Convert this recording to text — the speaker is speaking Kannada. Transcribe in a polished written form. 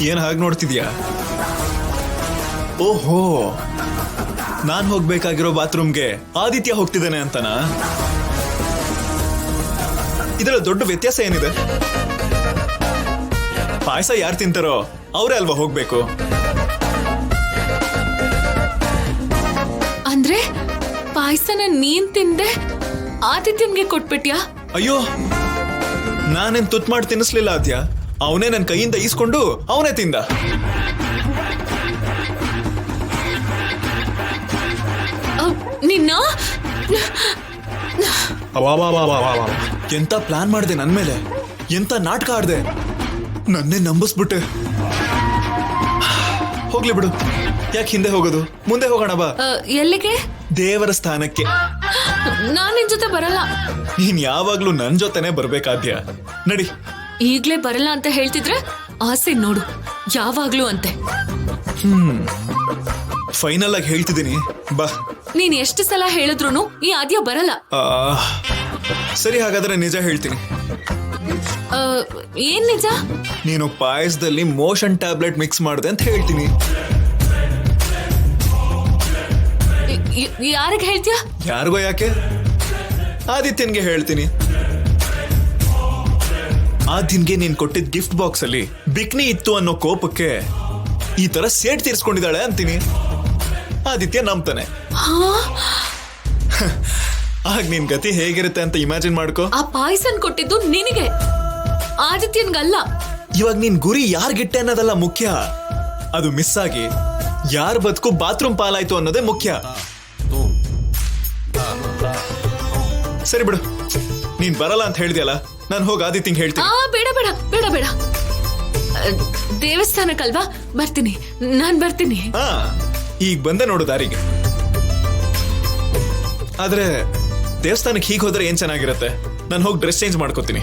ಏನ್ ಹಾಗೆ ನೋಡ್ತಿದ್ಯಾ? ಓಹೋ, ನಾನ್ ಹೋಗ್ಬೇಕಾಗಿರೋ ಬಾತ್ರೂಮ್ಗೆ ಆದಿತ್ಯ ಹೋಗ್ತಿದ್ದಾನೆ ಅಂತನಾ? ಇದರ ದೊಡ್ಡ ವ್ಯತ್ಯಾಸ ಏನಿದೆ? ಪಾಯಸ ಯಾರು ತಿಂತಾರೋ ಅವರೇ ಅಲ್ವಾ ಹೋಗ್ಬೇಕು. ಅಂದ್ರೆ ಪಾಯಸನ ನೀನ್ ತಿಂದೆ ಆದಿತ್ಯನ್ಗೆ ಕೊಟ್ಬಿಟ್ಯಾ? ಅಯ್ಯೋ, ನಾನೇನ್ ತುತ್ ಮಾಡಿ ತಿನ್ನಿಸ್ಲಿಲ್ಲ ಆದ್ಯ. ಅವನೇ ನನ್ನ ಕೈಯಿಂದ ಈಸ್ಕೊಂಡು ಅವನೇ ತಿಂದ. ನಿನ್ನ ಎಂತ ಪ್ಲಾನ್ ಮಾಡಿದೆ ನನ್ ಮೇಲೆ, ಎಂತ ನಾಟಕ ಆಡ್ದೆ, ನನ್ನೇ ನಂಬಿಸ್ಬಿಟ್ಟೆ. ಹೋಗ್ಲಿ ಬಿಡು, ಯಾಕೆ ಹಿಂದೆ ಹೋಗೋದು, ಮುಂದೆ ಹೋಗೋಣ ಬಾ. ಎಲ್ಲಿಗೆ? ದೇವರ ಸ್ಥಾನಕ್ಕೆ. ನಾನ್ ನಿನ್ ಜೊತೆ ಬರಲ್ಲ. ನೀನ್ ಯಾವಾಗ್ಲೂ ನನ್ ಜೊತೆನೆ ಬರ್ಬೇಕಾದ್ಯ. ನಡಿ. ಈಗ್ಲೇ ಬರಲ್ಲ ಅಂತ ಹೇಳ್ತಿದ್ರೆ ಆಸೆ ನೋಡು, ಯಾವಾಗ್ಲೂ ಅಂತೆ. ಫೈನಲ್ ಆಗಿ ಹೇಳ್ತಿದ್ದೀನಿ, ಬಾ. ನೀನ್ ಎಷ್ಟು ಸಲ ಹೇಳಿದ್ರು ಈ ಆದ್ಯ ಬರಲ್ಲ. ಸರಿ, ಹಾಗಾದ್ರೆ ನಿಜ ಹೇಳ್ತೀನಿ. ಏನ್ ನಿಜ? ನೀನು ಪಾಯಸದಲ್ಲಿ ಮೋಷನ್ ಟ್ಯಾಬ್ಲೆಟ್ ಮಿಕ್ಸ್ ಮಾಡಿದೆ ಅಂತ ಹೇಳ್ತೀನಿ. ಯಾರಿಗೆ ಹೇಳ್ತೀಯ? ಯಾರಿಗೋ ಯಾಕೆ, ಆದಿತ್ಯನ್ಗೆ ಹೇಳ್ತೀನಿ. ಆದಿತ್ಯನ್ಗೆ ನೀನ್ ಕೊಟ್ಟಿದ್ ಗಿಫ್ಟ್ ಬಾಕ್ಸ್ ಅಲ್ಲಿ ಬಿಕ್ನಿ ಇತ್ತು ಅನ್ನೋ ಕೋಪಕ್ಕೆ ಈ ತರ ಸೇಟ್ ತೀರ್ಸ್ಕೊಂಡಿದ್ದಾಳೆ ಅಂತೀನಿ. ಆದಿತ್ಯ ನಂಬ್ತಾನೆ. ಆಗ ನಿನ್ ಗತಿ ಹೇಗಿರುತ್ತೆ ಅಂತ ಇಮ್ಯಾಜಿನ್ ಮಾಡ್ಕೋ. ಆ ಪಾಯಸನ್ ಕೊಟ್ಟಿದ್ದು ನಿನಗೆ, ಆದಿತ್ಯನ್ಗಲ್ಲ. ಇವಾಗ ನಿನ್ ಗುರಿ ಯಾರ್ಗಿಟ್ಟೆ ಅನ್ನೋದಲ್ಲ ಮುಖ್ಯ, ಅದು ಮಿಸ್ ಆಗಿ ಯಾರ ಬದುಕು ಬಾತ್ರೂಮ್ ಪಾಲಾಯ್ತು ಅನ್ನೋದೇ ಮುಖ್ಯ. ಸರಿ ಬಿಡು, ನೀನ್ ಬರಲ್ಲ ಅಂತ ಹೇಳ್ದಿಯಲ್ಲ, ನಾನು ಹೋಗಿ ಆದಿತ್ಯಂಗೆ ಹೇಳ್ತೀನಿ. ಬೇಡ ಬೇಡ ಬೇಡ ಬೇಡ, ದೇವಸ್ಥಾನಕ್ಕಲ್ವಾ, ಬರ್ತೀನಿ, ನಾನ್ ಬರ್ತೀನಿ. ಈಗ ಬಂದೆ ನೋಡು ದಾರಿಗೆ. ಆದ್ರೆ ದೇವಸ್ಥಾನಕ್ಕೆ ಹೀಗೆ ಹೋದ್ರೆ ಏನ್ ಚೆನ್ನಾಗಿರತ್ತೆ, ನಾನು ಹೋಗಿ ಡ್ರೆಸ್ ಚೇಂಜ್ ಮಾಡ್ಕೋತೀನಿ.